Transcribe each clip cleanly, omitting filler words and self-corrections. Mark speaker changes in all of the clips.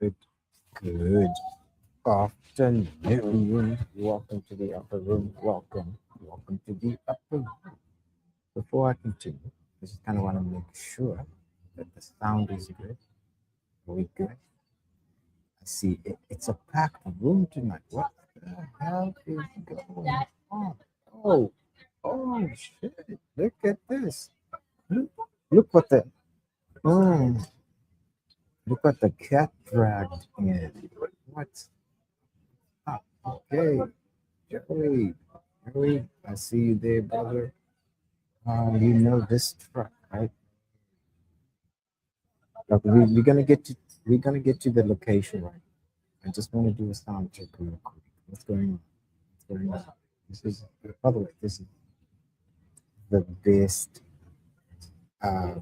Speaker 1: Good, good afternoon. Welcome to the upper room. Welcome to the upper room. Before I continue, I just kind of want to make sure that the sound is good. Are we good? I see it's a packed room tonight. What the hell is going on? Oh, oh shit! Look at this. Look, look what the mm, look what the cat dragged in. What's up? Okay, Joey, Joey, I see you there, brother. You know this truck, right? Like we're gonna get to the location, right? I just want to do a sound check real quick. What's going on? What's going on? This is, by the way, this is the best uh,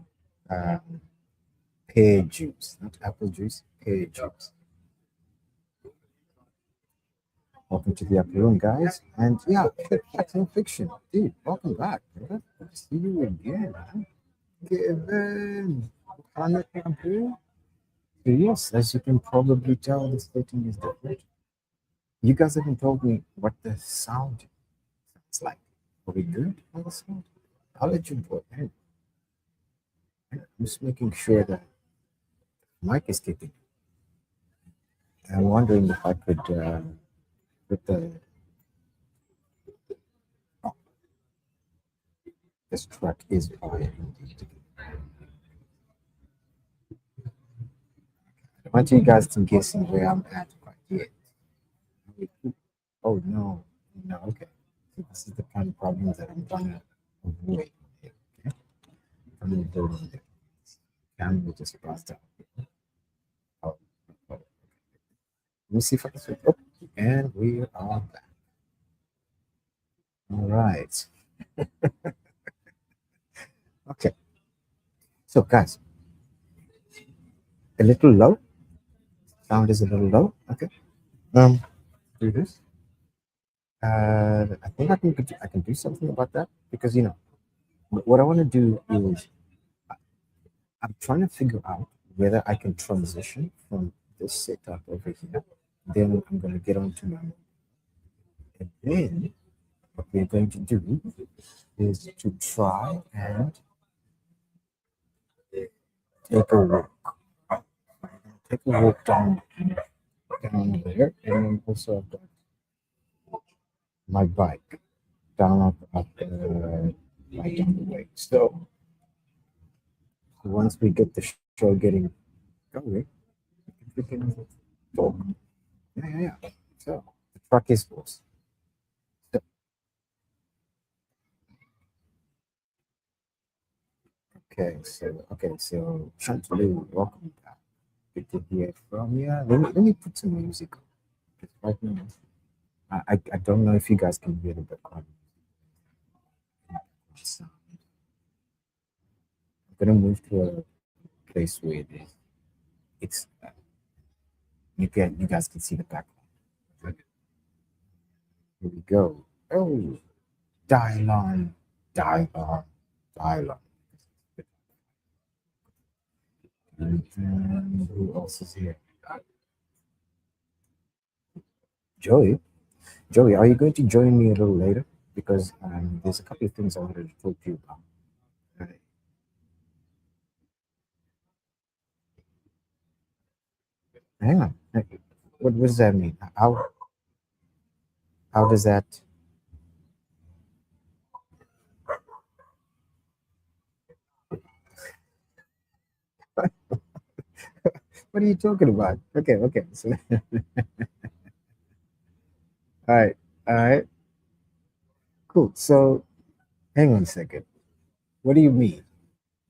Speaker 1: uh, pear juice, not apple juice, pear juice. Welcome to the upper room, guys. And yeah, facts and fiction, dude. Welcome back, brother. Good to see you again, man. Kevin, Mohamed Abu. So yes, as you can probably tell, the setting is different. You guys haven't told me what the sound sounds like. Are we good on the sound? I'll let you go ahead. I'm just making sure that mic is kicking. I'm wondering if I could put the oh, this track is fire indeed. I want you guys to guessing where I'm at quite yet. Oh no, no, okay. So this is the kind of problem that I'm trying to avoid here. Okay, I'm gonna do it there. Camera just passed out. Oh, oh. Let me see if I can switch. Oh, and we are back. All right. Okay. So guys, a little low. Sound is a little low. Okay. Do this. I think I can do something about that because what I want to do is I'm trying to figure out whether I can transition from this setup over here. Then I'm going to get onto my, and then what we're going to do is to try and take a walk. Take a walk down there, and then also I've got my bike down up right down the way. So once we get the show getting going, we can talk. Yeah. So the truck is forced. So, okay, so Chantaloo, welcome back. Good to hear from you. Let me put some music on. 'Cause right now, I don't know if you guys can hear the background sound. I'm gonna move to a place where it's you guys can see the background. Okay, here we go. Oh, dial on, dial on, dial on. And who else is here? Joey. Joey, are you going to join me a little later? Because there's a couple of things I wanted to talk to you about. Right. Hang on. What does that mean? How does that? What are you talking about? Okay. So, all right, cool. So, hang on a second. What do you mean?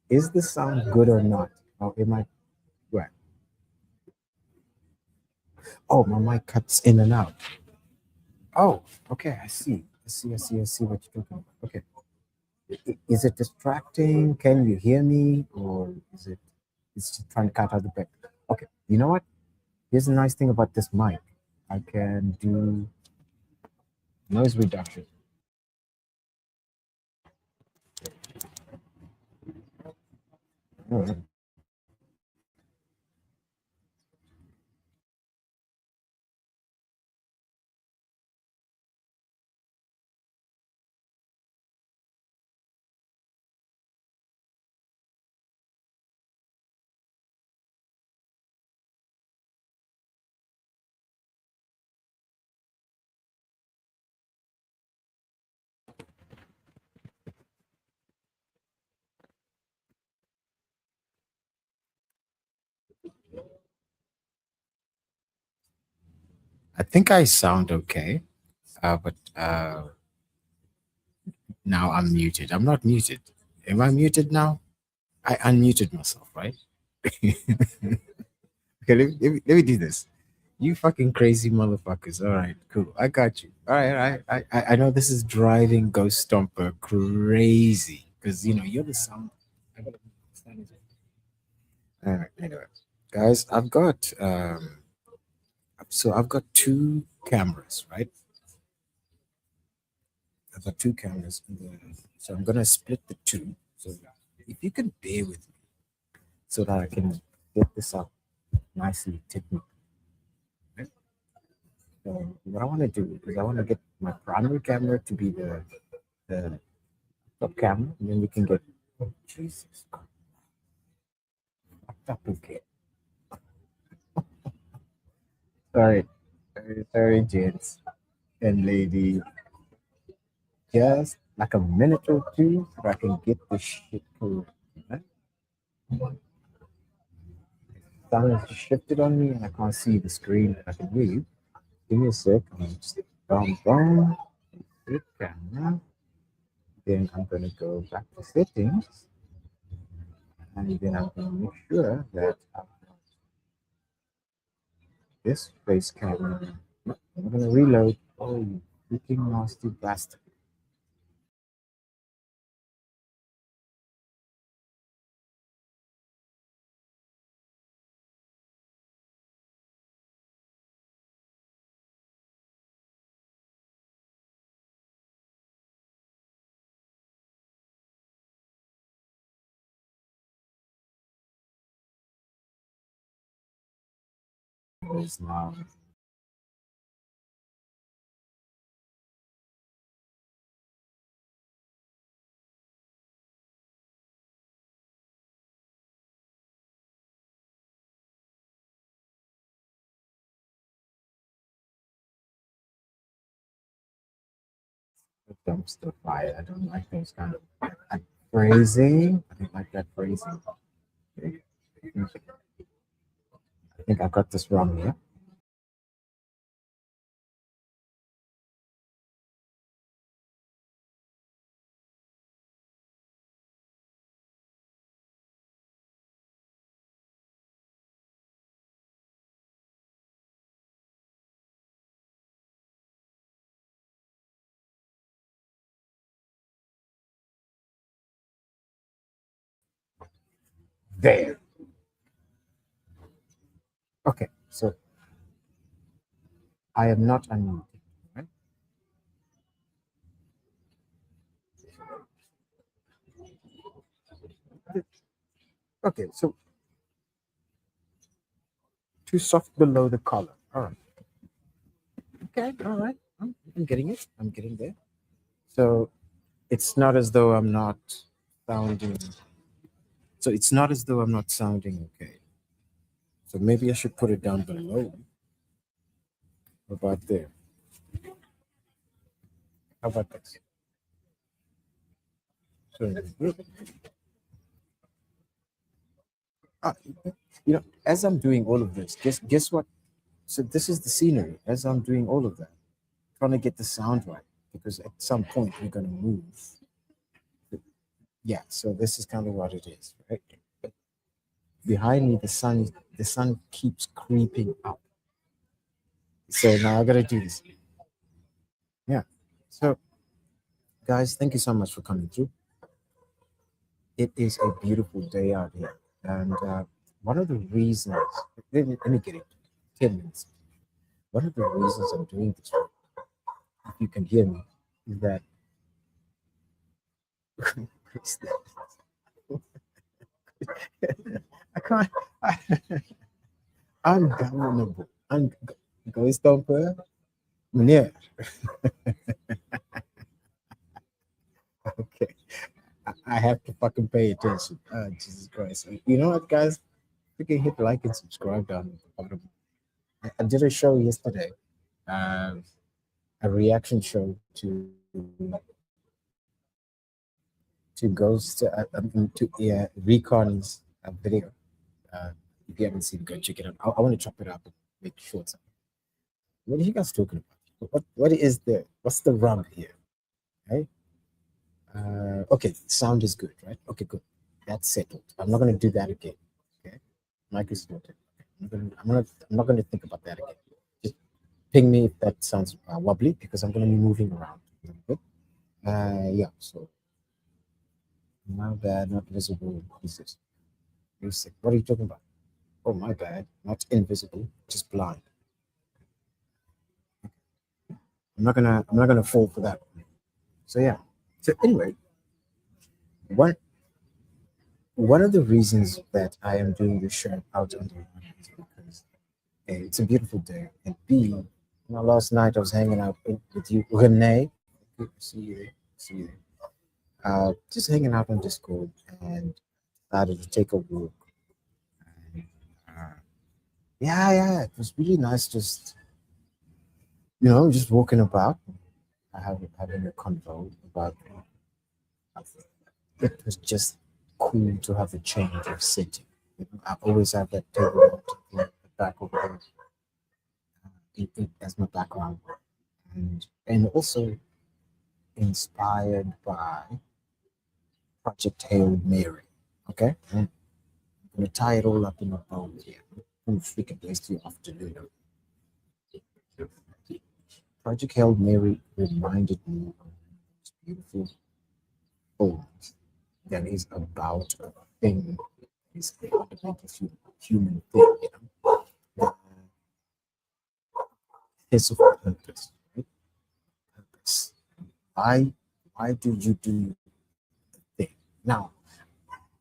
Speaker 1: Is the sound good or not? Or am I right? Oh, my mic cuts in and out. Oh, okay. I see what you're talking about. Okay. Is it distracting? Can you hear me? Or is it, it's just trying to cut out the back? Okay. You know what? Here's the nice thing about this mic. I can do noise reduction. All right. I think I sound okay, but now I'm muted. I'm not muted. Am I muted now? I unmuted myself, right? Okay, let me do this. You fucking crazy motherfuckers. All right, cool. I got you. All right, all right. I know this is driving Ghost Stomper crazy because you know you're the sound. I gotta understand it. All right, anyway, guys, I've got two cameras, right? I've got two cameras, so I'm gonna split the two. So if you can bear with me, so that I can get this up nicely technically. Right? So what I want to do is I want to get my primary camera to be the top camera, and then we can get. Oh, Jesus, fucked up again. Sorry, sorry, gents and lady. Just like a minute or two, so I can get this shit cool. Right? Sun has shifted on me, and I can't see the screen that I can read. Give me a sec. I'm just down, hit camera. Then I'm gonna go back to settings, and then I'm gonna make sure that I've got this face camera. No, I'm gonna reload. Oh, you freaking nasty bastard! Is now. Dumpster fire. I don't like those kind of phrasing. I don't like that phrasing. I think I got this wrong here. There. Okay, so I am not unmuted. Right? Okay, so too soft below the collar. All right. Okay, all right. I'm getting it. I'm getting there. So it's not as though I'm not sounding. So it's not as though I'm not sounding okay. So maybe I should put it down below. How about there? How about this? So, uh, as I'm doing all of this, guess what? So this is the scenery. As I'm doing all of that, trying to get the sound right, because at some point we're gonna move. Yeah. So this is kind of what it is, right? But behind me, the sun keeps creeping up. So now I gotta do this. Yeah. So guys, thank you so much for coming through. It is a beautiful day out here. And one of the reasons, let me get it, 10 minutes. One of the reasons I'm doing this, if you can hear me, is that I can't, I, ungovernable, go stomper, yeah, okay. I have to fucking pay attention. Jesus Christ. You know what, guys? Freaking hit like and subscribe down at the bottom. I did a show yesterday, um, a reaction show to Ghost, to Recon's video. Uh, if you haven't seen it, go check it out. I want to chop it up and make it short. What are you guys talking about? What's the rub here? Right? Okay, sound is good, right? Okay, good. That's settled. I'm not gonna do that again. Okay, mic is muted. I'm not gonna think about that again. Just ping me if that sounds wobbly because I'm gonna be moving around a little bit. Yeah. So my bad, not visible. Who's this? Music. What are you talking about? Oh, my bad, not invisible, just blind. I'm not gonna fall for that. So yeah. So anyway, one one of the reasons that I am doing this show out on the run is because A, it's a beautiful day, and B, last night I was hanging out with you, Renee. Good to see you. See you. Just hanging out on Discord and decided to take a walk. And, yeah, it was really nice. Just just walking about, having a convo about. It was just cool to have a change of setting. I always have that table in the back of as my background, and also inspired by Project Hail Mary. Okay, I'm gonna tie it all up in a bow here. We can waste your afternoon. Project Hail Mary reminded me of this beautiful poem that is about a thing, is a fundamental human thing, that is of purpose, right? Purpose. Why, why do you do the thing? Now,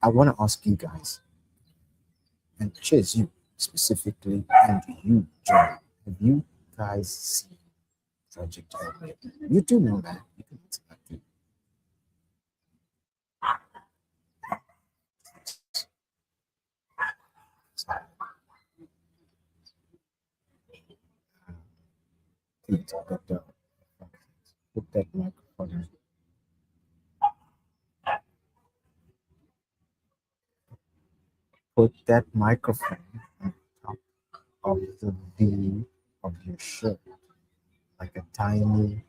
Speaker 1: I want to ask you guys, and cheers you specifically, and you, John, have you guys seen Project Hail Mary? You do know that. You can answer that too. So, please, put that microphone. Put that microphone on top of the V of your shirt, like a tiny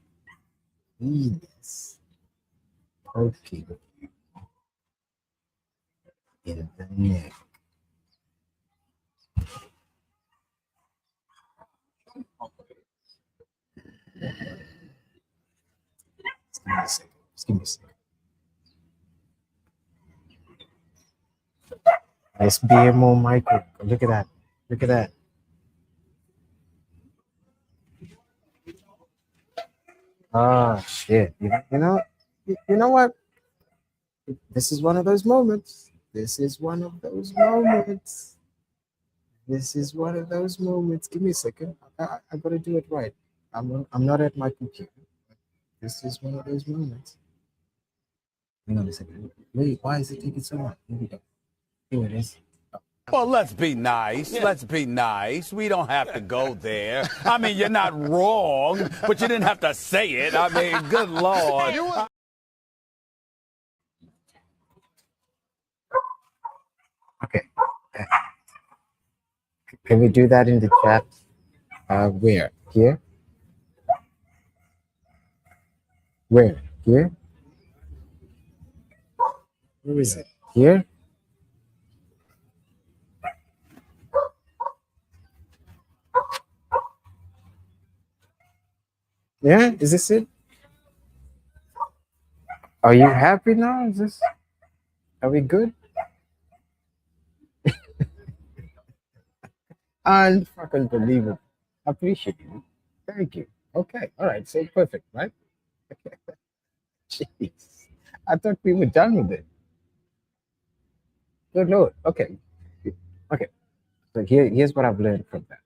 Speaker 1: penis poking you in the neck. Just give me a second. Just give me a second. Nice BMO micro. Look at that. Look at that. Ah, shit. You know what? This is one of those moments. This is one of those moments. This is one of those moments. Give me a second. I gotta do it right. I'm not at my computer. This is one of those moments. Hang on a second. Wait, why is it taking so long? Here we go. Here it is.
Speaker 2: Well, let's be nice. Yeah. Let's be nice. We don't have to go there. I mean, you're not wrong, but you didn't have to say it. I mean, good Lord.
Speaker 1: Okay. Can we do that in the chat? Where? Here? Where? Here? Where is it? Here? Yeah? Is this it? Are you happy now? Are we good? Unfucking believable. Appreciate you. Thank you. Okay. All right. So perfect, right? Jeez. I thought we were done with it. Good Lord. Okay. Okay. So here's what I've learned from that.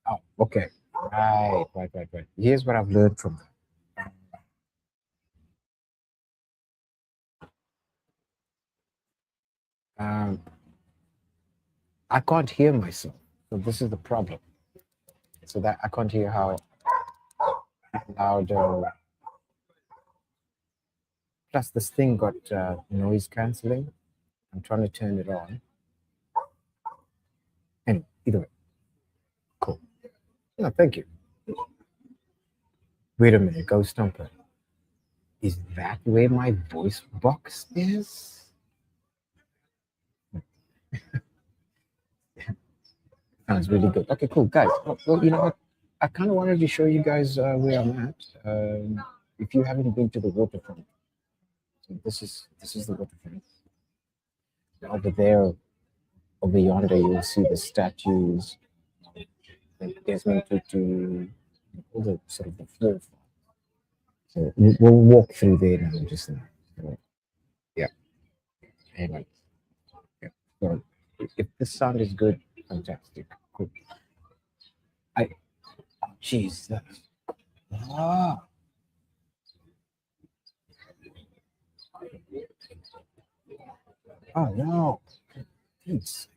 Speaker 1: Oh, okay. Right. Here's what I've learned from that. I can't hear myself. So this is the problem. So that I can't hear how loud. Plus, this thing got noise canceling. I'm trying to turn it on. Anyway, either way. No, thank you. Wait a minute, Ghost Stomper. Is that where my voice box is? Sounds really good. Okay, cool, guys. Well, you know what? I kind of wanted to show you guys where I'm at. If you haven't been to the waterfront, so this is the waterfront. Over there, over yonder, you will see the statues. Like Desmond to all the sort of the floor. So we'll walk through there now, just now. So, yeah. Anyway, yeah. So if the sound is good, fantastic. Cool. I, oh, jeez. Ah, oh no. Jeez.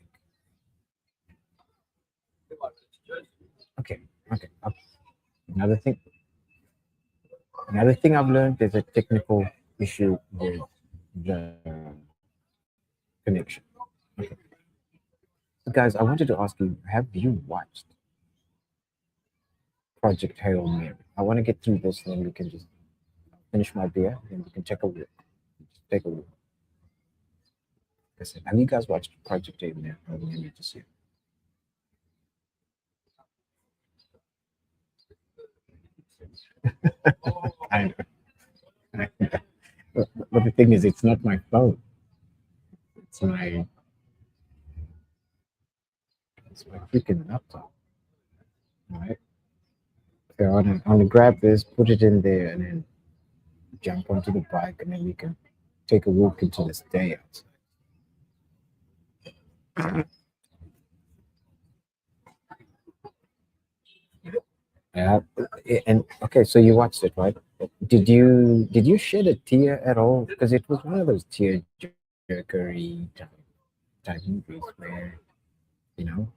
Speaker 1: Okay. Okay. Another thing. Another thing I've learned is a technical issue with the connection. Okay. So guys, I wanted to ask you: have you watched Project Hail Mary? I want to get through this, and then we can just finish my beer, and we can take a look. Take a look. Listen, have you guys watched Project Hail Mary? Let me just see. Kind of. But the thing is, it's not my phone. It's my it's my freaking laptop. All right. So I want to grab this, put it in there, and then jump onto the bike, and then we can take a walk into this day outside. Yeah, and okay, so you watched it, right? Did you shed a tear at all? Because it was one of those tear jerkery type movies where you know,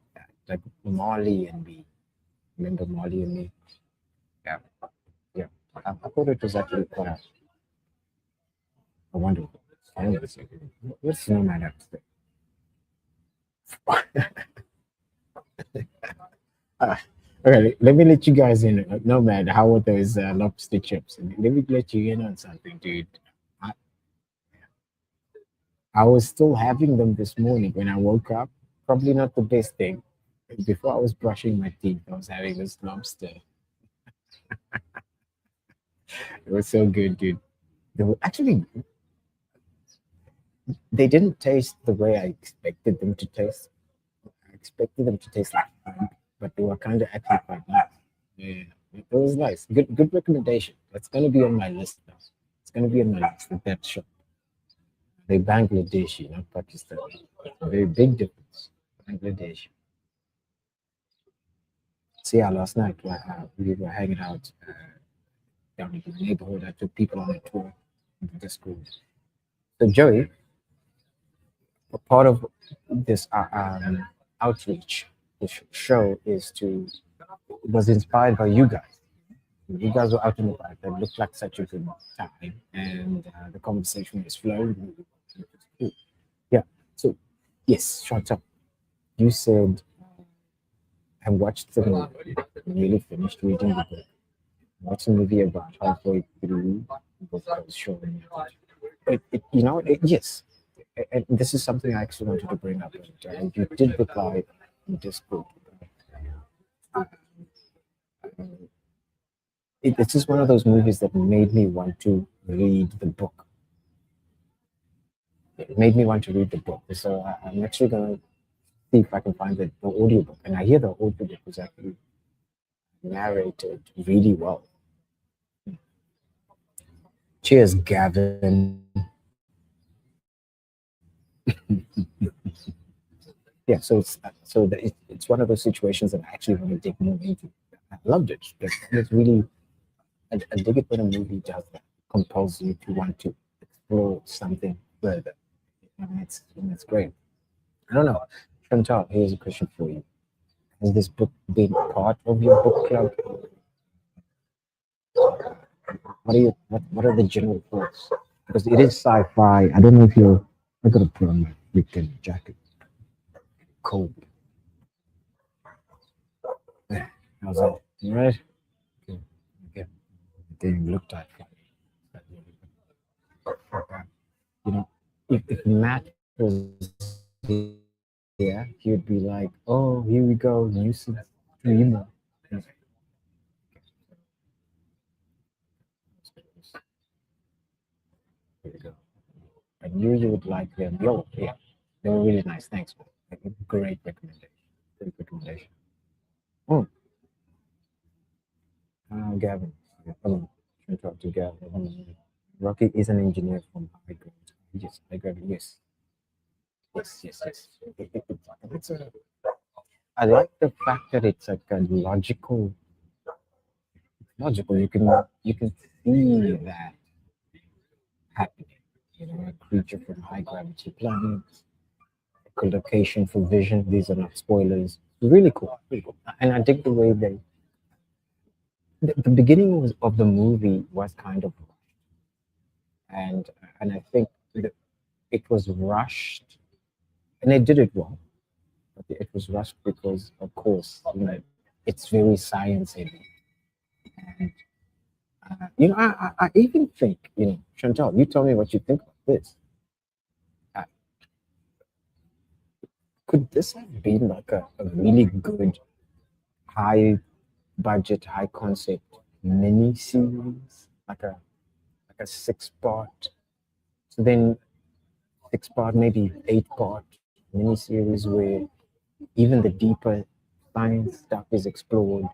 Speaker 1: like Molly and me. Remember Molly and me? Yeah, yeah. I thought it was actually quite a wonderful. Hang on a second. What's Snowman upstairs? Uh, okay, let me let you guys in. No man, how are those lobster chips? Let me let you in on something, dude. I, I was still having them this morning when I woke up. Probably not the best thing. Before I was brushing my teeth, I was having this lobster. It was so good, dude. They were actually they didn't taste the way I expected them to taste. I expected them to taste like shrimp, but they were kind of actually quite nice. Yeah, it was nice. Good recommendation. That's gonna be on my list now. It's gonna be on my list. That shop. They Bangladeshi, not Pakistani. A very big difference. Bangladesh. So yeah, last night we were hanging out down in the neighborhood. I took people on a tour into the school. So Joey, a part of this outreach, this show is to was inspired by you guys. You guys were out in the park. That looked like such a good time, and the conversation was flowing. It was cool. Yeah. So yes, shut up. You said I watched the movie, really finished reading the book. Watched the movie about halfway through the book I was showing you. Yes. And this is something I actually wanted to bring up. And you did reply in Discord. Uh, this is one of those movies that made me want to read the book. It made me want to read the book. So I'm actually going to see if I can find the audiobook. And I hear the audiobook was actually narrated really well. Cheers, Gavin. Yeah, so it's one of those situations that I actually want to dig more into. I loved it. It's really I dig it when a movie does that, compels you to want to explore something further. And it's great. I don't know. Chantal, here's a question for you. Has this book been part of your book club? What are the general thoughts? Because it is sci-fi. I don't know if you're I gotta put on my freaking jacket. Cold. How's that? Right? Okay. Okay. Getting looked at. You know, if Matt was here, he would be like, "Oh, here we go, nuisance, 3 more." Here we go. I knew you would like them. Yo, yeah, they were really nice. Thanks, man. Like, a great recommendation. Great recommendation. Oh, Gavin. Yeah, trying to talk to Gavin. Rocky is an engineer from high grade. Yes, high grade. Yes, yes. It's a. I like the fact that it's like a logical. You can see that happening. You know, a creature from high gravity planets, collocation for vision. These are not spoilers. Really cool, really cool. And I dig the way the beginning of the movie was kind of, and I think that it was rushed, and they did it well. But it was rushed because, of course, it's very science heavy, and I even think, Chantal, you tell me what you think about this. Uh, could this have been like a really good high budget, high concept mini series, like a 6 part? So then 6 part, maybe 8 part mini series where even the deeper science stuff is explored,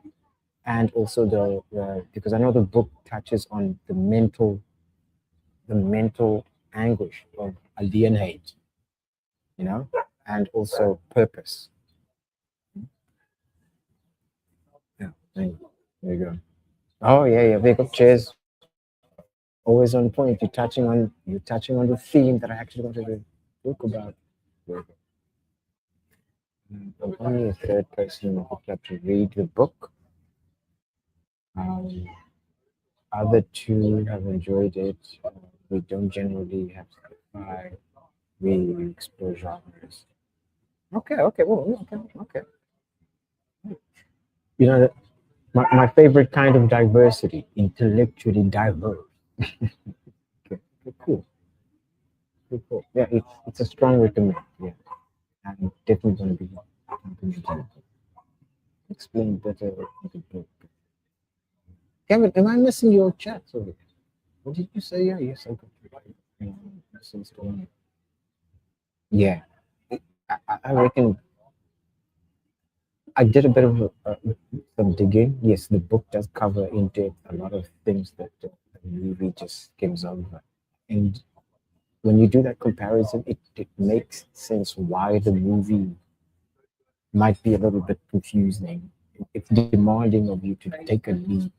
Speaker 1: and also the because I know the book touches on the mental anguish of alienate, you know, and also purpose. Yeah, there you go. Oh yeah, big up, cheers. Always on point. You're touching on the theme that I actually wanted to talk about. There you go. I'm only a third person in the book club to read the book. Um, Other two have enjoyed it. We don't generally have sci-fi. We explore genres. Okay, well, okay. You know, my favorite kind of diversity, intellectually diverse. Okay, cool. Yeah, it's a strong recommend. Yeah, I'm definitely going to be implementing it. Explain better in the book. Kevin, am I missing your chat? Sorry. What did you say? Yeah, yes, I got you. Missing story. Yeah, I reckon I did a bit of some digging. Yes, the book does cover in depth a lot of things that the movie just skims over. And when you do that comparison, it makes sense why the movie might be a little bit confusing. It's demanding of you to take a leap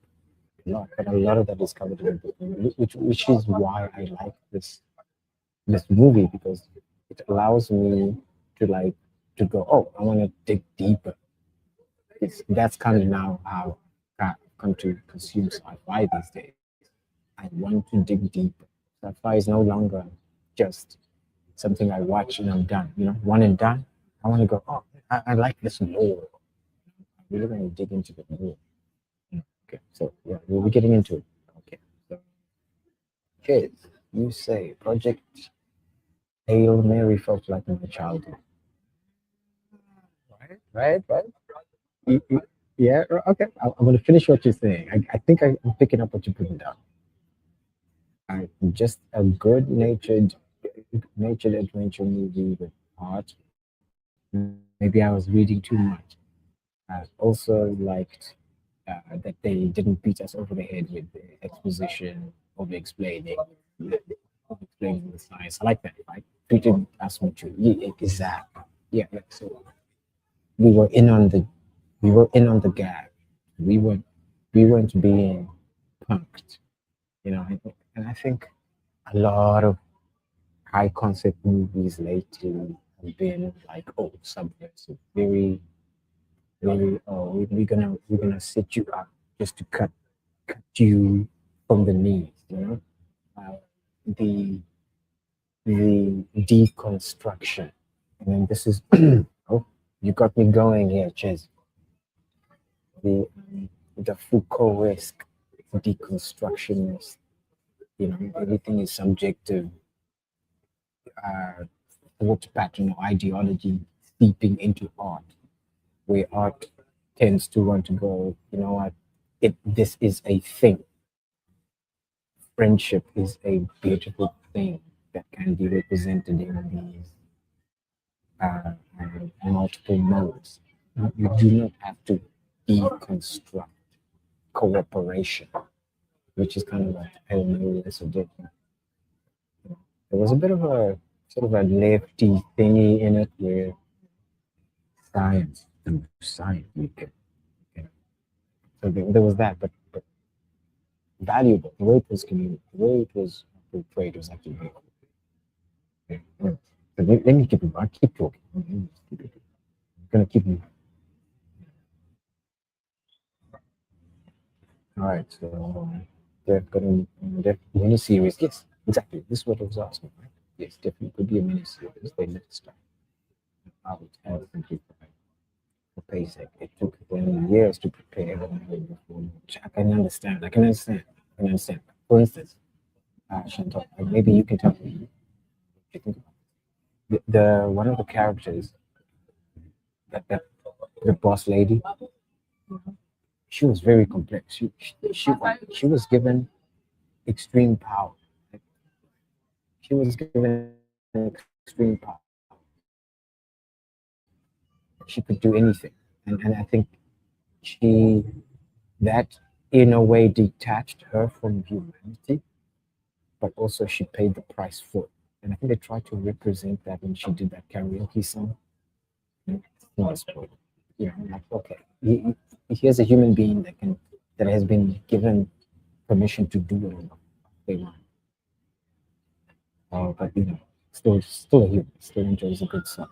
Speaker 1: a lot, but a lot of that is covered in the book, which is why I like this movie, because it allows me to to go, oh, I want to dig deeper. That's kind of now how I've come to consume sci-fi these days. I want to dig deeper. Sci-fi is no longer just something I watch and I'm done. One and done. I want to go, oh, I like this more. I'm really going to dig into it more. Okay, so yeah, we'll be getting into it. Okay, so kids, you say Project Hail Mary felt like my childhood. Right. Yeah, okay. I'm going to finish what you're saying. I think I'm picking up what you're putting down. Just a good natured adventure movie with heart. Maybe I was reading too much. Also liked that they didn't beat us over the head with the exposition, over explaining, explaining the science. I like that. Right? Treated us mature. Yeah, exactly. Yeah. So we were in on the we were in on the gag. We were we weren't being punked. And I think a lot of high concept movies lately have been like, oh, subversive, very, oh, we're gonna set you up just to cut you from the knees, the deconstruction. And then this is oh, you got me going here, Ches. The the Foucault-esque deconstructionist, everything is subjective, thought pattern or ideology seeping into art, where art tends to want to go, you know what, this is a thing. Friendship is a beautiful thing that can be represented in these multiple modes. You do not have to deconstruct cooperation, which is kind of like Elmo did. There was a bit of a sort of a lefty thingy in it where through science, so there was that, but valuable. The way it was communicated, the way it was portrayed was actually very cool. Yeah. But let me keep it. I'll keep talking. I'm gonna keep you. All right. So they've got a mini series. Yes, exactly. This is what I was asking. Right? Yes, definitely could be a mini series. They let start. I would have simplified for paycheck. It took them years to prepare. Which I can understand. I can understand. For instance, Chantal, maybe you can tell me. What you think the one of the characters, that the boss lady, she was very complex. She was given extreme power. She was given extreme power. She could do anything, and I think she that in a way detached her from humanity, but also she paid the price for it. And I think they tried to represent that when she did that karaoke song. Yes, like, okay, here's a human being that has been given permission to do whatever they want. But still a human, still enjoys a good song.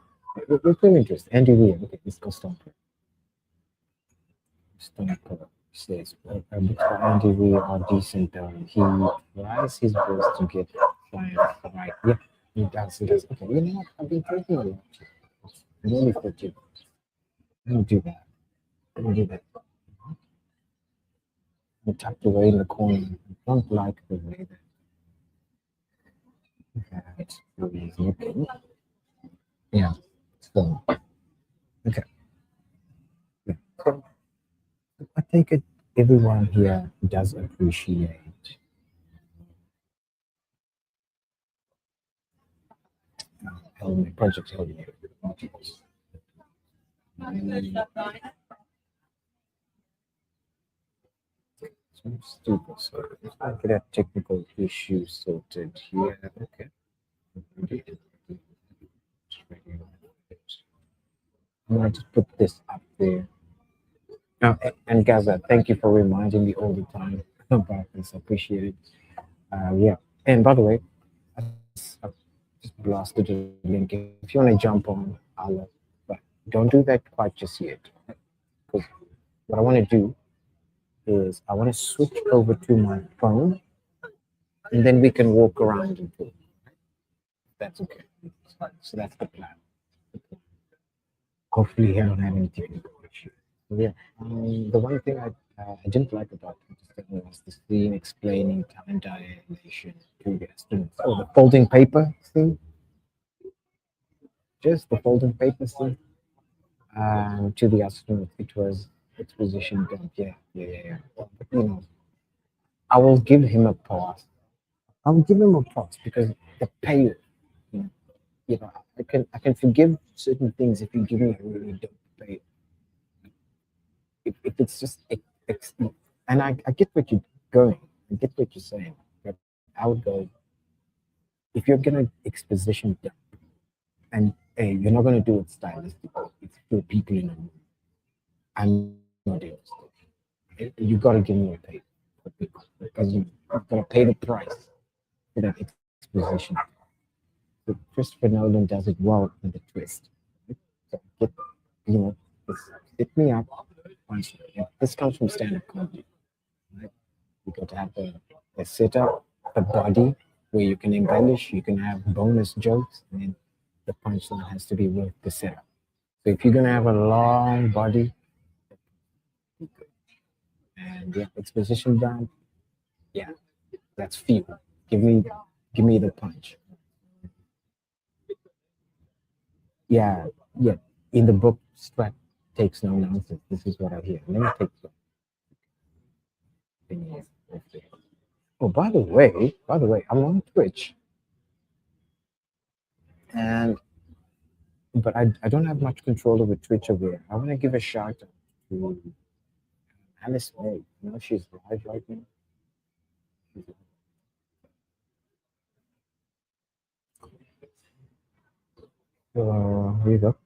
Speaker 1: We're very interested. Andy Lee, okay, let's go stop. Stop. Says books by Andy Lee are decent. He tries his best to get clients right. Yeah, he does. He does. Okay, you know what? I've been thinking a lot. I'm only 14. Don't do that. Don't do that. I'm tucked away in the corner. I don't like the way that is looking. Yeah. So, okay. Yeah. So, I think everyone here does appreciate Project Helmet. So stupid. So let's get a technical issue sorted here. Okay. I'm going to just put this up there. And Gaza, thank you for reminding me all the time about this. I appreciate it. Yeah. And by the way, I just blasted a link. If you want to jump on, but don't do that quite just yet. Because what I want to do is I want to switch over to my phone, and then we can walk around and talk. That's okay. So that's the plan. Hopefully, I don't have any technical issues. So yeah, the one thing I didn't like about it was the scene explaining time dilation to the students. Oh, the folding paper thing. Just the folding paper thing. To the astronauts, it was exposition dump. Yeah. But, I will give him a pass. I will give him a pass because the payoff. You know, I can forgive certain things if you give me a really dope payoff. If it's just and I get what you're going. I get what you're saying. But I would go if you're gonna exposition dump and hey, you're not gonna do it stylistic. It's for people in a room. I'm not interested. You gotta give me a pay because you gotta pay the price for that exposition. So Christopher Nolan does it well with the twist. So hit me up. This comes from stand-up comedy. Right? You got to have a setup, a body where you can embellish, you can have bonus jokes, and then the punchline has to be worth the setup. So if you're gonna have a long body, And yeah, exposition dump. Yeah, that's fuel. Give me the punch. Yeah, yeah. In the book, Strat takes no nonsense. This is what I hear. Let me take some opinions. Oh, by the way, I'm on Twitch, and but I don't have much control over Twitch over here. I want to give a shout out to Alice May. You know, she's live right now. So here you go.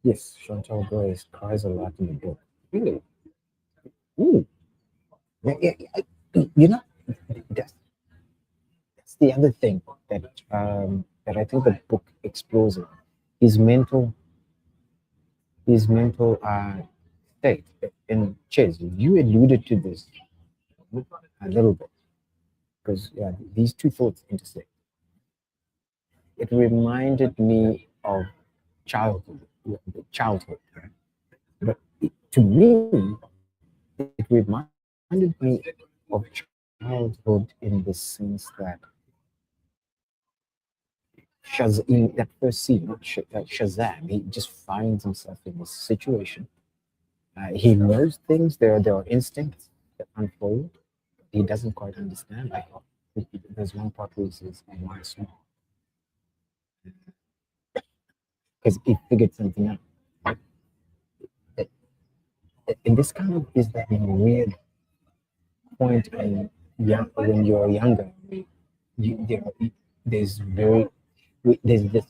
Speaker 1: Yes, Chantal Grace cries a lot in the book. Really? Ooh. Yeah, yeah, you know, that's, that's the other thing that I think the book explores it. His mental his mental state. And Ches, you alluded to this a little bit because yeah, these two thoughts intersect. It reminded me of childhood, yeah, childhood, right? But to me, it reminded me of childhood in the sense that in that first scene, not Shazam, he just finds himself in this situation. He knows things. There are instincts that unfold. He doesn't quite understand. Like there's one part where he says, "I want to small," because he figured something out. Right? And this kind of is that weird point in young when you're younger. There's very there's this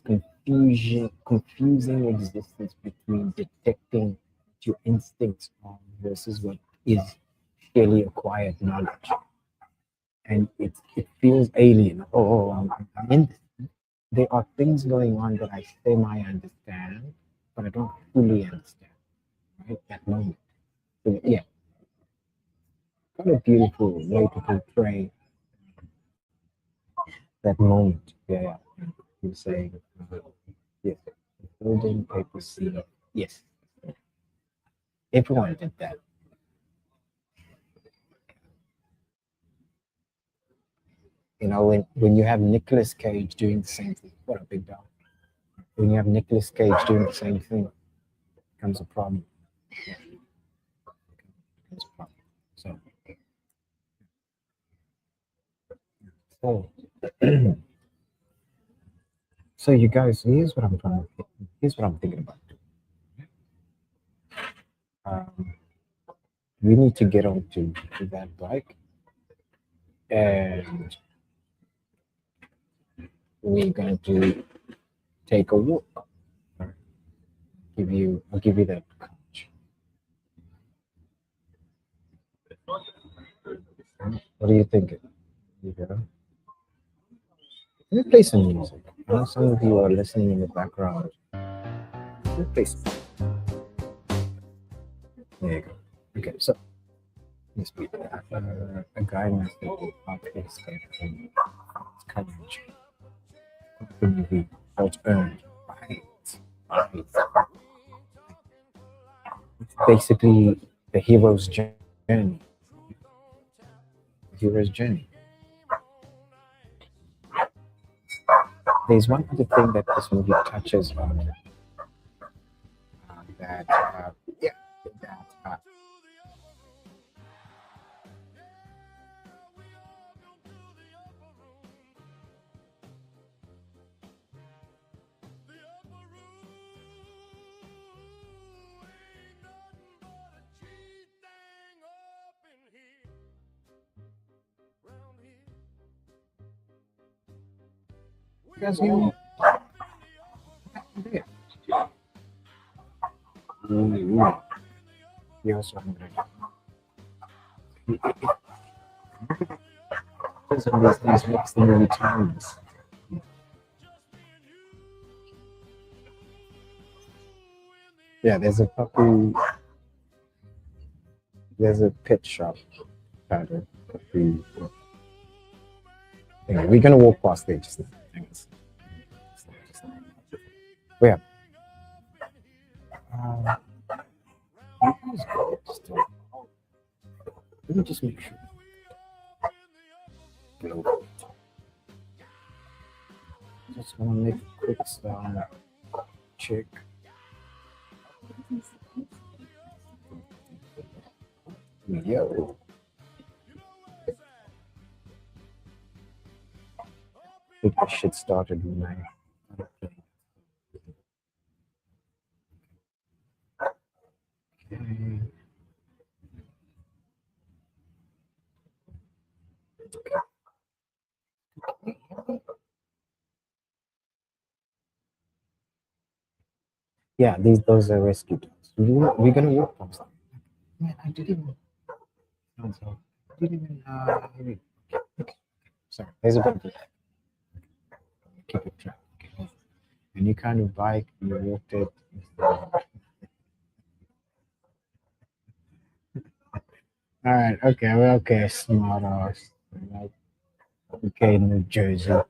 Speaker 1: confusing existence between detecting your instincts are versus what is fairly acquired knowledge, and it feels alien. I'm in this. There are things going on that I semi understand, but I don't fully understand. Right, that moment. So, yeah, what a beautiful way to portray that moment. Yeah, yeah. You saying, yes, building paper scene. Yes, everyone did that. You know, when you have Nicolas Cage doing the same thing, what a big dog. When you have Nicolas Cage doing the same thing, becomes a problem. Yeah, becomes a problem. So, so, so you guys, here's what I'm thinking about. Um, we need to get onto that bike, and we're going to take a walk. I'll give you that coach. What do you think? You know? Let me play some music. I know some of you are listening in the background. Let me play some. There you go. Okay, so this be a guy must be out here skating courage. The movie Out Earned. Right. Right. It's basically the hero's journey. The hero's journey. There's one other thing that this movie touches on that yeah that you guys hear me? Yeah. Ooh. Here's what I'm gonna do. Some of these things makes the movie timeless. Yeah, there's a puppy. There's a pet shop pattern. Puppy. Anyway, we're gonna walk past there just now. Yeah. Uh, Let me just make sure. Just want to make a quick sound check. Yo. I think the shit started when I okay. Yeah, those are rescue dogs. We're gonna walk past them. Man, I didn't even. I didn't even. Okay. Sorry, there's a bit of a keep it track. Okay. Any kind of bike, you walked it. All right. Okay. Well, okay. Smart ass. Right. Okay, New Jersey. All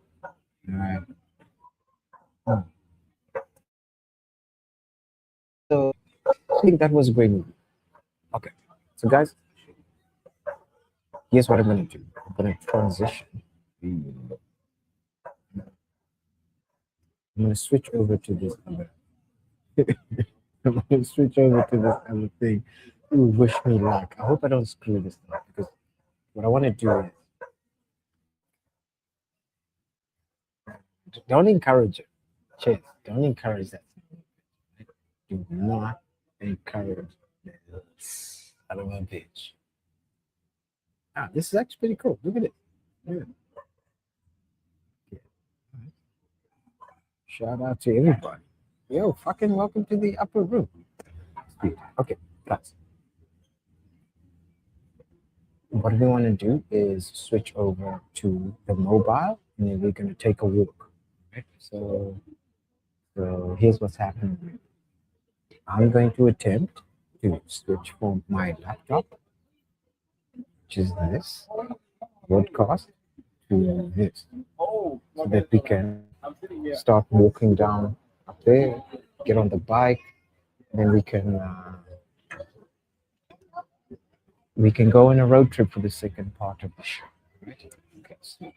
Speaker 1: right. Hmm. So I think that was a great movie. Okay. So guys, here's what I'm gonna do. I'm gonna transition. I'm gonna switch over to this other. I'm gonna switch over to this other thing. Ooh, wish me luck. I hope I don't screw this up because what I want to do is don't encourage it. Cheers. Don't encourage that. Do not encourage this. I don't want bitch. Ah, this is actually pretty cool. Look at it. Yeah. Shout out to everybody. Yo, fucking welcome to the upper room. Okay, guys. What we want to do is switch over to the mobile and then we're going to take a walk. Right? So here's what's happening. I'm going to attempt to switch from my laptop, which is this broadcast, to this, so that we can start walking down up there, get on the bike, then we can go on a road trip for the second part of the show. Right? Okay, so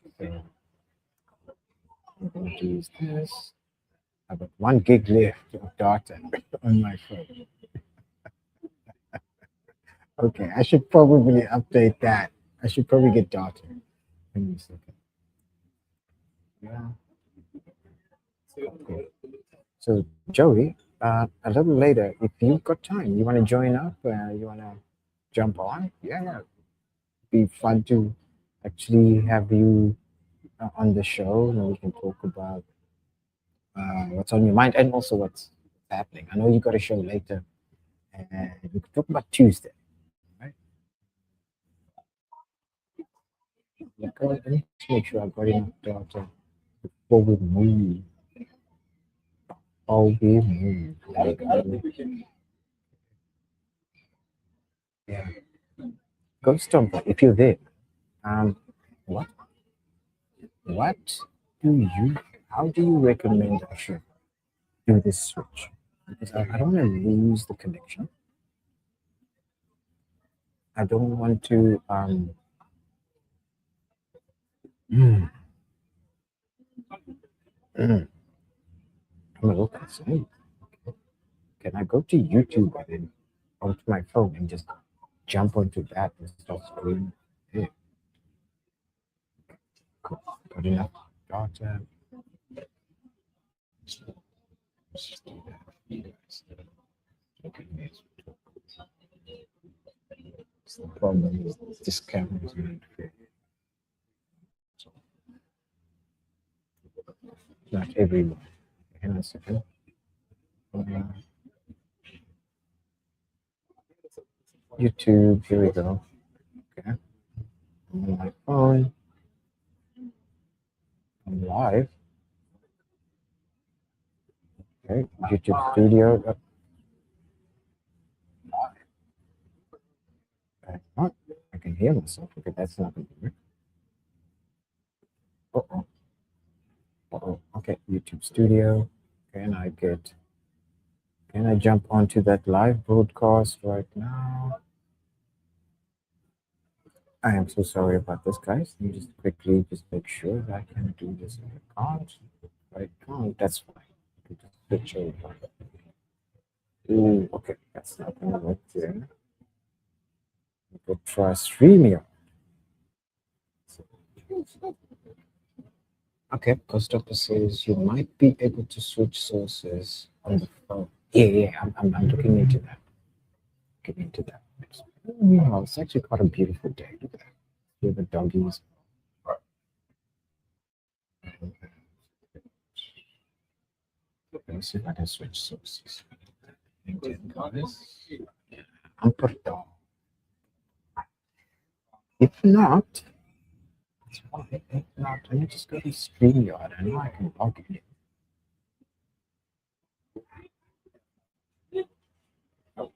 Speaker 1: I'm going to use this. I've got 1 gig left of data on my phone. Okay, I should probably update that. I should probably get data. Give me a second. Yeah. Okay. So Joey, a little later, if you've got time, you want to join up? You want to jump on? Yeah, be fun to actually have you on the show, and we can talk about what's on your mind and also what's happening. I know you got a show later, and we could talk about Tuesday, right? Let me just make sure I've got enough data before we move. Oh, we move. Yeah. Ghost Stomper, if you're there, what how do you recommend I should do this switch? Because I don't want to lose the connection. I don't want to mm, I'm a little concerned. Can I go to YouTube and then onto my phone and just jump onto that and start screen? Yeah. Cool. Got enough data. Let's just do that. You guys. Okay, the problem is this camera is not fair. So, not everyone. Hang on a second. YouTube, here we go. Okay. I'm on my phone. I'm live. Okay, YouTube Studio. What? I can hear myself. Okay, that's not going to work. Uh-oh. Uh-oh. Okay, YouTube Studio. Can I jump onto that live broadcast right now? I am so sorry about this, guys. Let me just quickly just make sure that I can do this. If I can't, if I can't, that's fine. I can just switch over. Ooh, okay, that's not gonna work there. We could try StreamYard. Okay, Christopher says you might be able to switch sources on the phone. Yeah, I'm looking into that. Looking into that. Wow, it's actually quite a beautiful day. Look at that. Here the doggies. Let me see if I can switch sources. LinkedIn guys. Amperto. If not, it's fine. If not, let me just go to StreamYard. I know I can log in. Oh,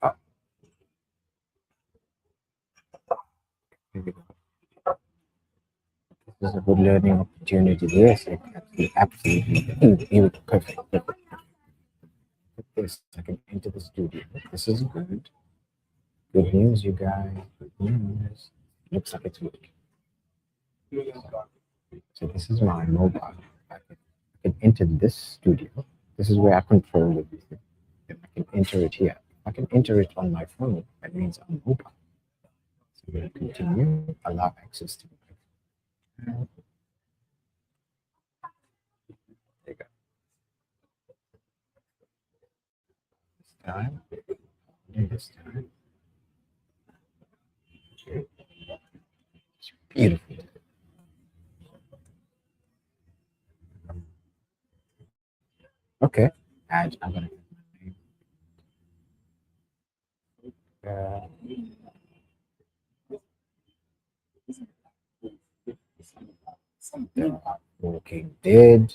Speaker 1: here we go. This is a good learning opportunity. Yes, absolutely. Here we go. Perfect. Perfect. With this, I can enter the studio. This is good. Good news, you guys. Good news. Looks like it's working. So this is my mobile. I can enter this studio. This is where I control everything. And I can enter it here. I can enter it on my phone. That means I'm mobile. So we'll continue. Allow access to my phone. There you go. This time. This time. Okay. It's beautiful. Okay. And I'm gonna uh, Walking Dead.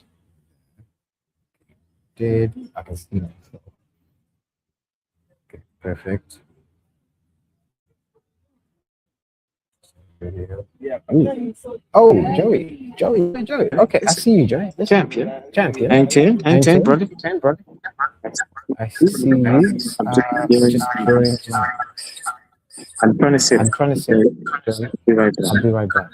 Speaker 1: Dead. I can see myself. Okay, perfect. Video. Ooh. Oh, Joey. Joey. Okay, I see you, Joey.
Speaker 3: Champion.
Speaker 1: Champion.
Speaker 3: Hang 10, brother.
Speaker 1: 10, brother. I see you. Just joined.
Speaker 3: I'm trying to sit.
Speaker 1: I'm trying to say, Joey,
Speaker 3: Be right back.
Speaker 1: I'll be right back.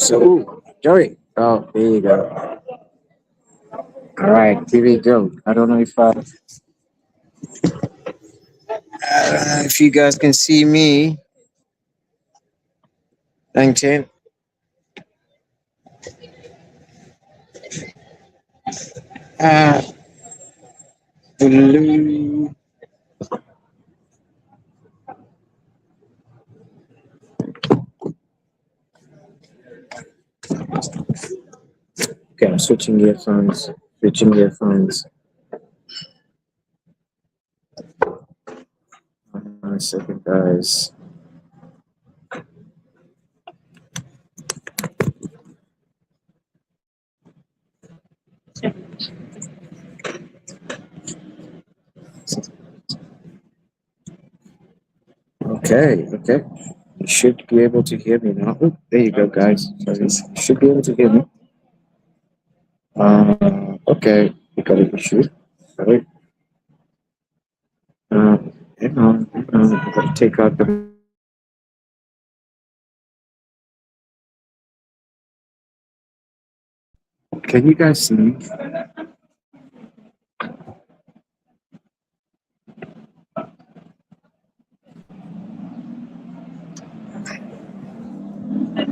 Speaker 3: So, Joey. Oh, there you go. All right, here we go. I don't know if you guys can see me. Hang 10. Uh, blue. Okay, I'm switching earphones. One second, guys. Okay. You should be able to hear me now. Oh, there you go, guys. Sorry. You should be able to hear me. Okay. We got an issue. All right. Hang on. I gotta take out the. Can you guys see me?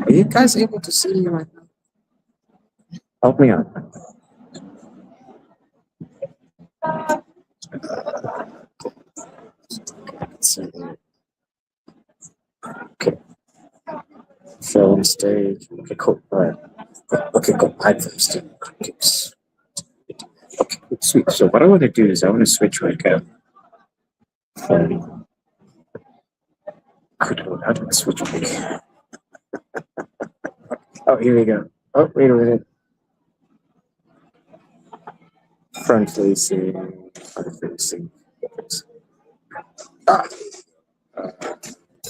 Speaker 3: Are you guys able to see me right now? Help me out. Okay. Show on stage. Okay, cool. All right. Okay, cool. Hide from stage. Okay, sweet. So what I want to do is I want to switch my cam. Good lord, how do I switch my cam? Oh, here we go. Oh, wait a minute. front facing, front facing. Ah,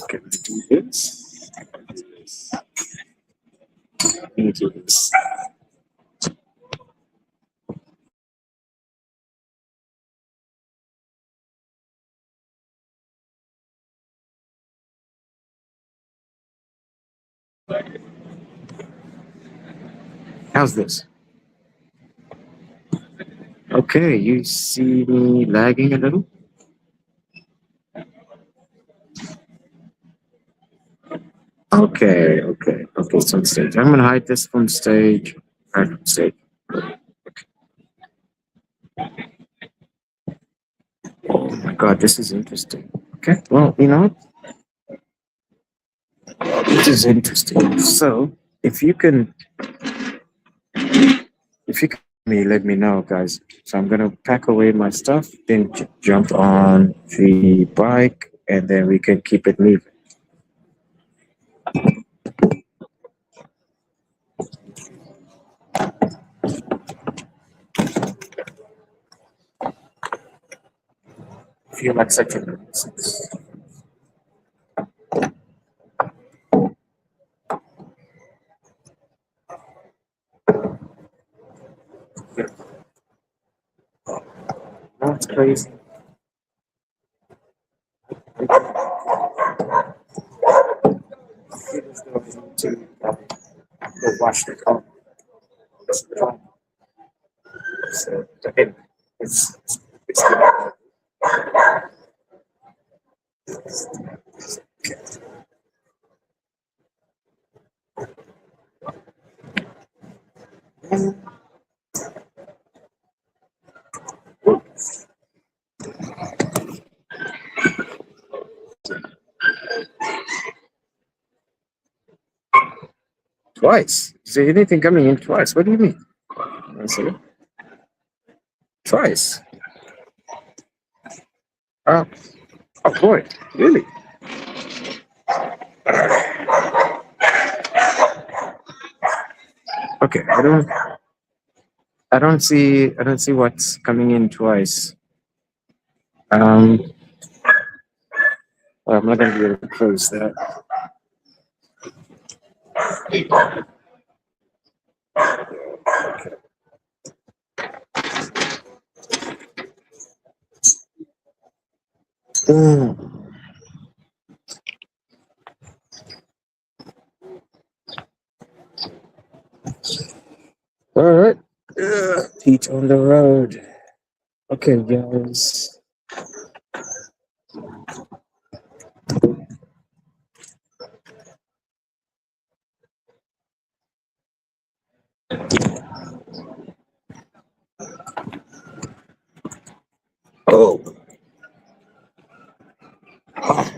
Speaker 3: can we do this? Into this. How's this? Okay, you see me lagging a little? Okay, it's on stage. I'm gonna hide this from stage. Hide from stage. Oh my god, this is interesting. Okay, well, you know what? This is interesting. So, if you can let me know, guys. So I'm gonna pack away my stuff, then jump on the bike, and then we can keep it moving. I feel like such a nonsense. That's crazy. To go watch the car. So again, it's twice. Is there anything coming in twice? What do you mean? One second. Twice. Oh boy, really? Okay, I don't see what's coming in twice. Well, I'm not gonna be able to close that. All right, Pete on the road. Okay, guys. Oh.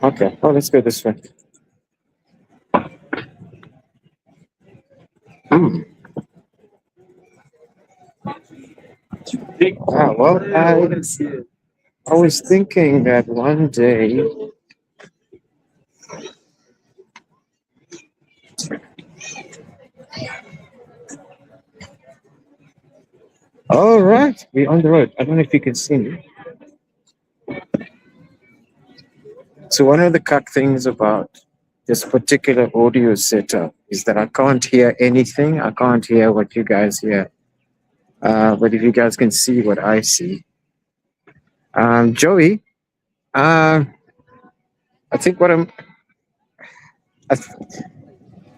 Speaker 3: Okay. Oh, let's go this way. Well, I was thinking that one day. All right, we're on the road. I don't know if you can see me. So one of the cut things about this particular audio setup is that I can't hear anything. I can't hear what you guys hear. But if you guys can see what I see. Joey, I think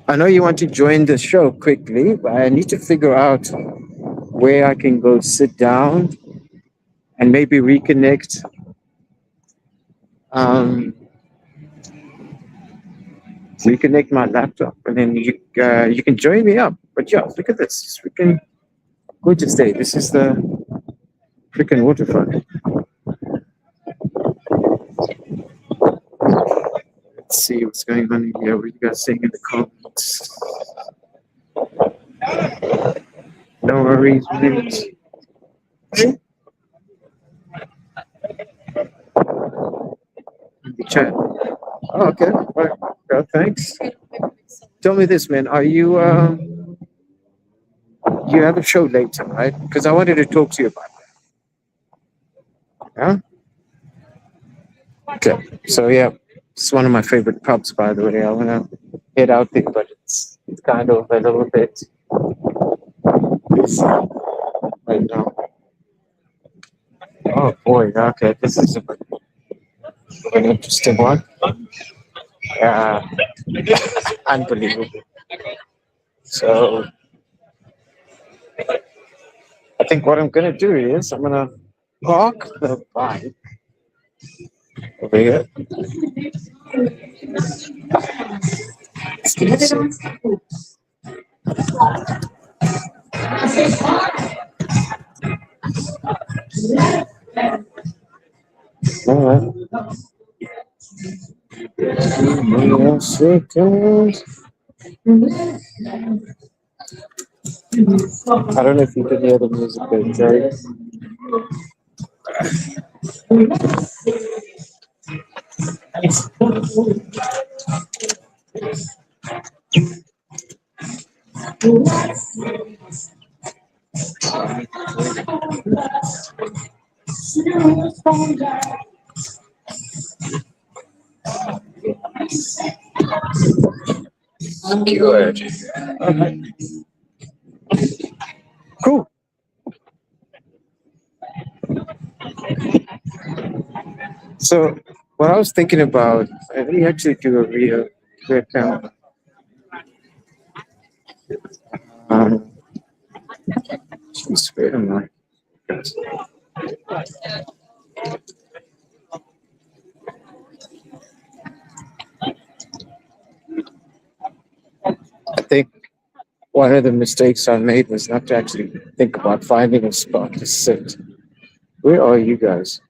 Speaker 3: I know you want to join the show quickly, but I need to figure out where I can go sit down and maybe reconnect. Reconnect my laptop, and then you can join me up. But yeah, look at this. We can go to stay. This is the freaking waterfront. Let's see what's going on here. What are you guys saying in the comments? No worries, mate. In the chat. Oh, okay. Well, thanks. Tell me this, man. Are you you have a show later, right? Because I wanted to talk to you about that. Yeah. Okay. So yeah, it's one of my favorite pubs, by the way. I wanna head out there, but it's kind of a little bit busy right now. Oh boy. Okay, this is an interesting one. Yeah. Unbelievable. So I think what I'm gonna do is I'm gonna park the bike over here. Excuse me. All right. Give me a second. I don't know if you can hear the music there, Jerry. Good. Okay. Cool. So what I was thinking about, let me actually do a real count. Um, Jeez, where am I? I think one of the mistakes I made was not to actually think about finding a spot to sit. Where are you guys?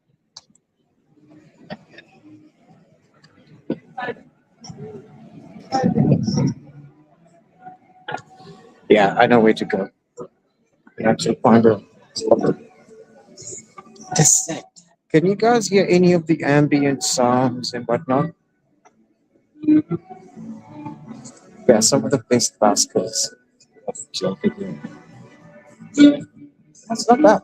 Speaker 3: Yeah, I know where to go. Actually find a spot to sit. Can you guys hear any of the ambient sounds and whatnot? Yeah, some of the best baskets. That's not bad.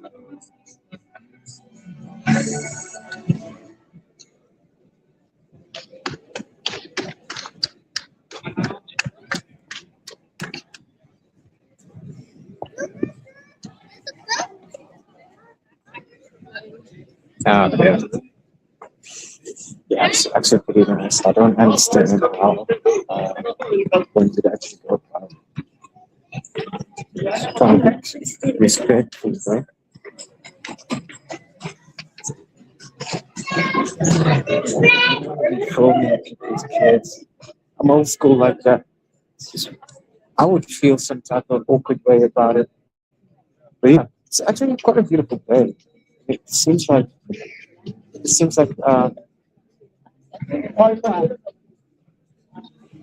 Speaker 3: Yeah. Yeah, it's actually pretty nice. I don't understand how when did actually go about trying to be respectful, right? So many people's kids. I'm old school like that. It's just, I would feel some type of awkward way about it. But yeah, it's actually quite a beautiful day. It seems like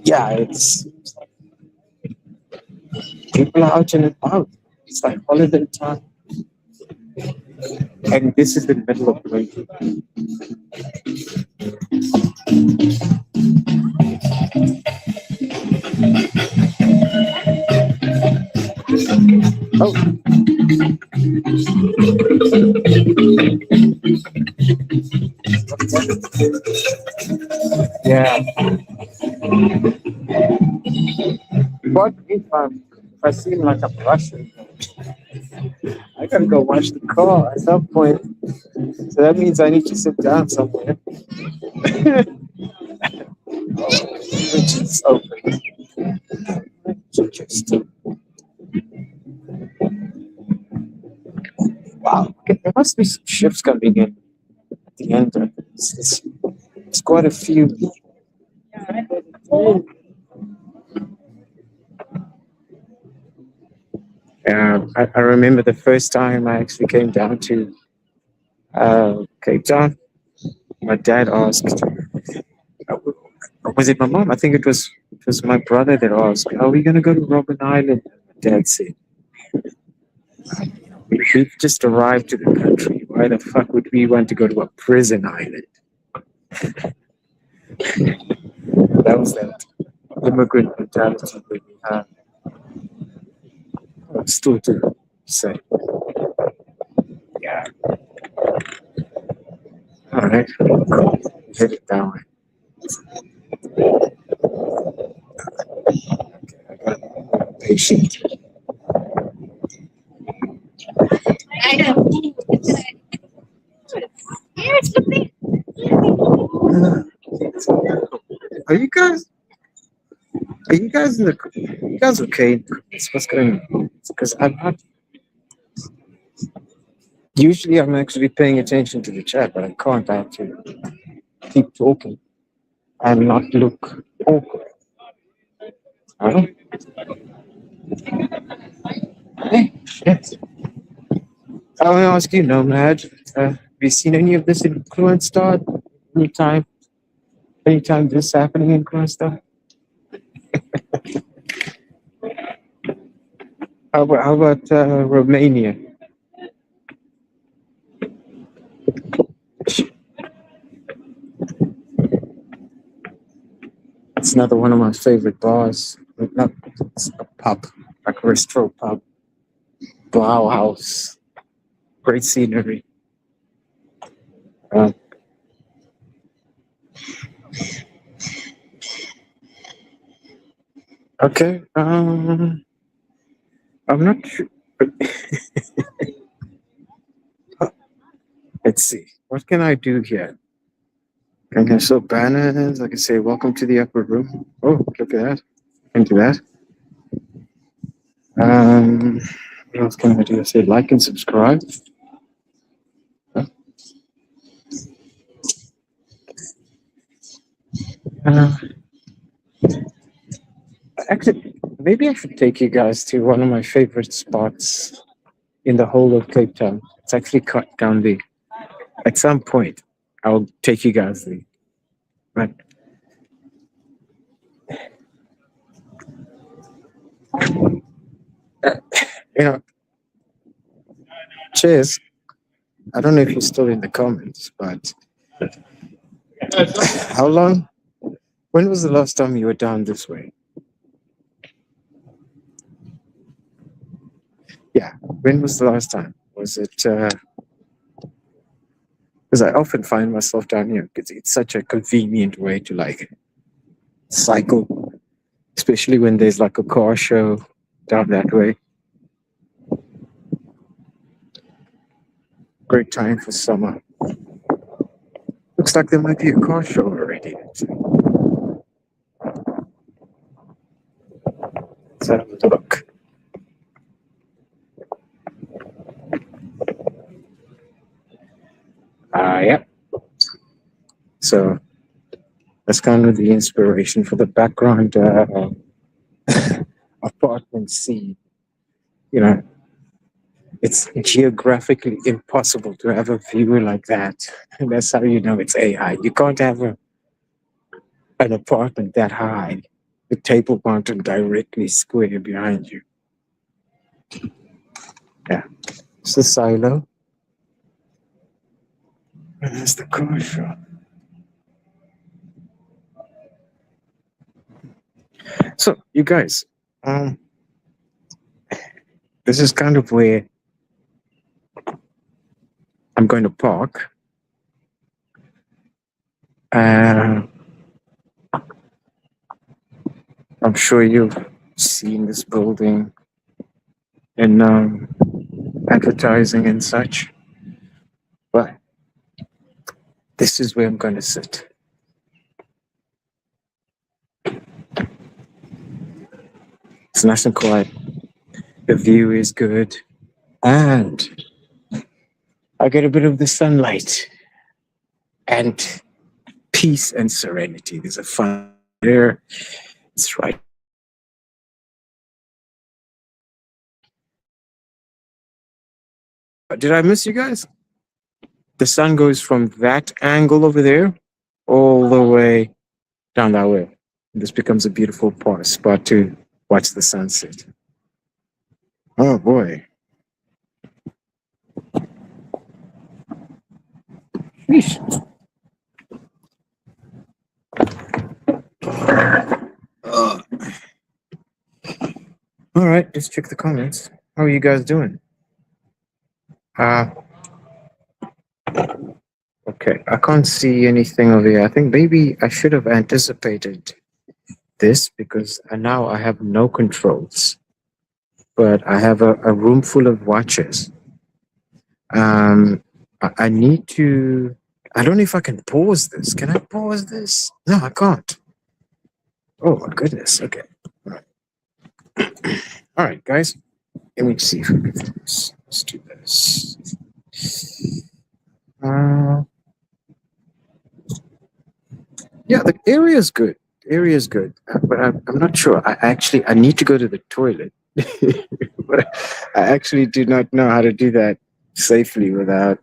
Speaker 3: yeah, it's people are out and about. It's like holiday time. And this is the middle of the winter. Oh. Yeah. But if I seem like I'm rushing, I gotta go wash the car at some point. So that means I need to sit down somewhere. Which is open. Wow. Okay, there must be some shifts coming in at the end. It's quite a few. I remember the first time I actually came down to Cape Town. My dad asked, was it my mom? I think it was my brother that asked, "Are we gonna go to Robben Island?" My dad said, "We've just arrived to the country. Why the fuck would we want to go to a prison island?" That was that immigrant mentality that we have. Still to say, yeah. All right. Hit it that way. I got patient. Are you guys? Are you guys in the? You guys okay? What's going on? Because I'm not. Usually, I'm actually paying attention to the chat, but I can't. I have to keep talking and not look awkward. Huh? Hey, shit. I want to ask you, Nomad. Have you seen any of this in Star? Anytime, anytime this happening in Star? How about Romania? It's another one of my favorite bars. Not it's a pub, like a restaurant pub. Bauhaus. Great scenery. Uh, okay. I'm not sure. Let's see. What can I do here? I can show banners. I can say, welcome to the upper room. Oh, look at that. I can do that. What else can I do? I say, like and subscribe. Huh? Uh, actually, maybe I should take you guys to one of my favorite spots in the whole of Cape Town. It's actually cut down there. At some point, I'll take you guys there. But uh, you know, cheers. I don't know if you're still in the comments, but how long? When was the last time you were down this way? Yeah, when was the last time? Was it? Because I often find myself down here because it's such a convenient way to like cycle, especially when there's like a car show down that way. Great time for summer. Looks like there might be a car show already. Let's have a look. Yeah. So that's kind of the inspiration for the background apartment scene. You know, it's geographically impossible to have a view like that. And that's how you know it's AI. You can't have an apartment that high, the table mountain directly square behind you. Yeah. It's the silo. And there's the car shop. So, you guys, this is kind of where I'm going to park. I'm sure you've seen this building in advertising and such, but this is where I'm going to sit. It's nice and quiet. The view is good, and I get a bit of the sunlight and peace and serenity. There's a fire there. It's right. Did I miss you guys? The sun goes from that angle over there all the way down that way. This becomes a beautiful spot to watch the sunset. Oh boy. Sheesh. All right, let's check the comments. How are you guys doing? Okay. Okay, I can't see anything over here. I think maybe I should have anticipated this because now I have no controls, but I have a room full of watches. I need to. I don't know if I can pause this. Can I pause this? No, I can't. Oh my goodness. Okay. All right, all right, guys. Let me see if we can do this. Let's do this. Yeah, the area is good. The area is good, but I'm not sure. I need to go to the toilet, but I actually do not know how to do that safely without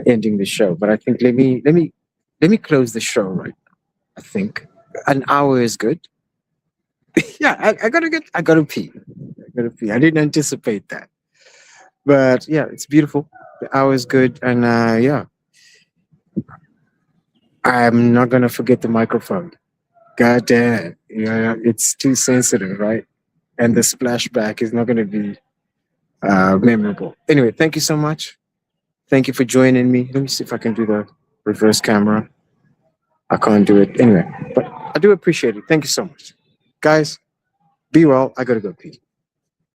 Speaker 3: ending the show. But I think let me close the show right now. I think an hour is good. Yeah, I gotta pee. I gotta pee. I didn't anticipate that, but yeah, it's beautiful. The hour is good, and yeah, I'm not gonna forget the microphone. God damn, yeah, it's too sensitive, right? And the splashback is not gonna be memorable. Anyway, thank you so much. Thank you for joining me. Let me see if I can do the reverse camera. I can't do it anyway, but I do appreciate it. Thank you so much, guys. Be well. I gotta go pee.